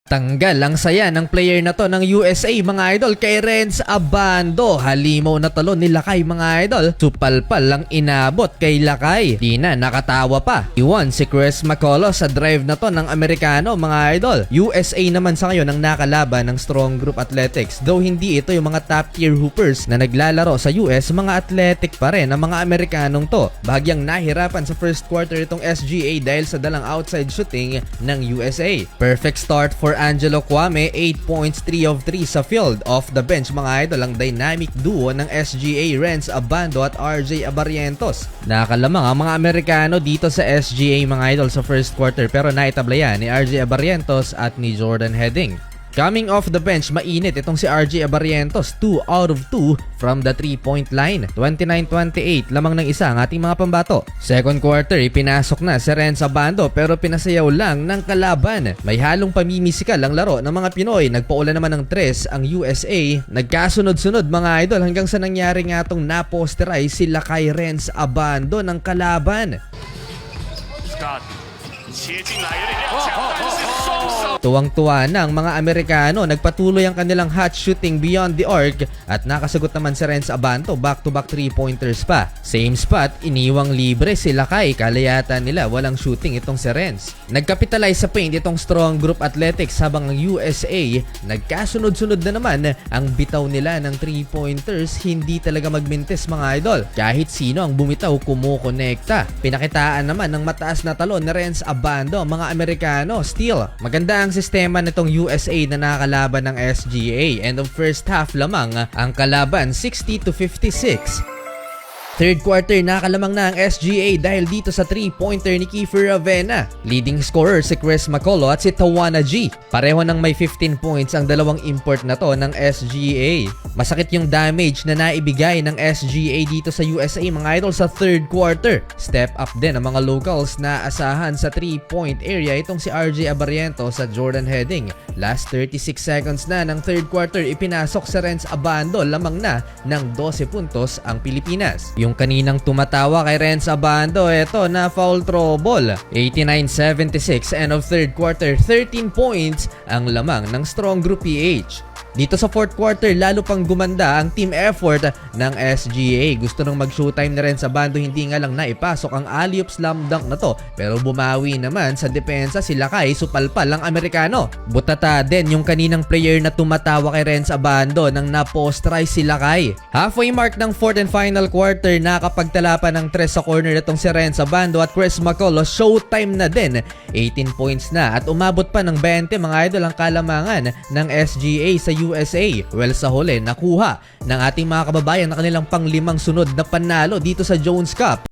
Tanggal ang saya ng player na to ng USA mga idol kay Renz Abando. Halimaw na talon ni Lakay mga idol. Supalpal lang inabot kay Lakay. Di na nakatawa pa. Iwan si Chris McCullough sa drive na to ng Amerikano mga idol. USA naman sa ngayon ang nakalaban ng Strong Group Athletics. Though hindi ito yung mga top tier hoopers na naglalaro sa US, mga athletic pa rin ang mga Amerikanong to. Bahagyang nahirapan sa first quarter itong SGA dahil sa dalang outside shooting ng USA. Perfect start for Angelo Kwame, 8 points, 3 of 3 sa field. Off the bench mga idol ang dynamic duo ng SGA, Renz Abando at RJ Abarrientos. Nakalamang ang mga Amerikano dito sa SGA mga idol sa first quarter pero naitablayan ni RJ Abarrientos at ni Jordan Heading. Coming off the bench, mainit itong si RJ Abarrientos, 2 out of 2 from the 3-point line. 29-28, lamang ng isa ang ating mga pambato. Second quarter, ipinasok na si Renz Abando pero pinasayaw lang ng kalaban. May halong pamimisikal ang laro ng mga Pinoy. Nagpaula naman ng 3 ang USA. Nagkasunod-sunod mga idol hanggang sa nangyari nga itong naposterize sila kay Renz Abando ng kalaban. Tuwang-tuwa na ang mga Amerikano, nagpatuloy ang kanilang hot shooting beyond the arc at nakasagot naman si Renz Abando, back-to-back 3-pointers pa. Same spot, iniwang libre si Lakay, kalayatan nila walang shooting itong si Renz. Nagkapitalize sa paint itong Strong Group Athletics habang ang USA nagkasunod-sunod na naman ang bitaw nila ng 3-pointers, hindi talaga magmintis mga idol. Kahit sino ang bumitaw kumukonekta. Pinakitaan naman ng mataas na talon ni Renz Abando ang mga Amerikano. Still, maganda ang sistema nitong USA na nakakalaban ng SGA. End of first half lamang ang kalaban, 60-56. Third quarter, nakalamang na ang SGA dahil dito sa 3-pointer ni Kiefer Ravena. Leading scorer si Chris McCullough at si Tawana G. Pareho ng may 15 points ang dalawang import na to ng SGA. Masakit yung damage na naibigay ng SGA dito sa USA mga idol sa third quarter. Step up din ang mga locals na asahan sa 3-point area itong si RJ Abarrientos at Jordan Heading. Last 36 seconds na ng third quarter, ipinasok sa Renz Abando, lamang na ng 12 puntos ang Pilipinas. Yung kaninang tumatawa kay Renz Abando, eto na foul trouble. 89-76, end of third quarter, 13 points ang lamang ng Strong Group PH. Dito sa fourth quarter, lalo pang gumanda ang team effort ng SGA. Gusto nang mag-showtime na rin sa Abando, hindi nga lang naipasok ang alley-oop slam dunk na to. Pero bumawi naman sa depensa si Lakay, supalpal ang Amerikano. Butata din yung kaninang player na tumatawa kay Renz Abando nang naposterize si Lakay. Halfway mark ng fourth and final quarter, nakapagtala pa ng 3 sa corner itong si Renz Abando at Chris McCullough. Showtime na din, 18 points na at umabot pa ng 20 mga idol ang kalamangan ng SGA sa USA. Well, sa huli, nakuha ng ating mga kababayan na kanilang pang-5 sunod na panalo dito sa Jones Cup.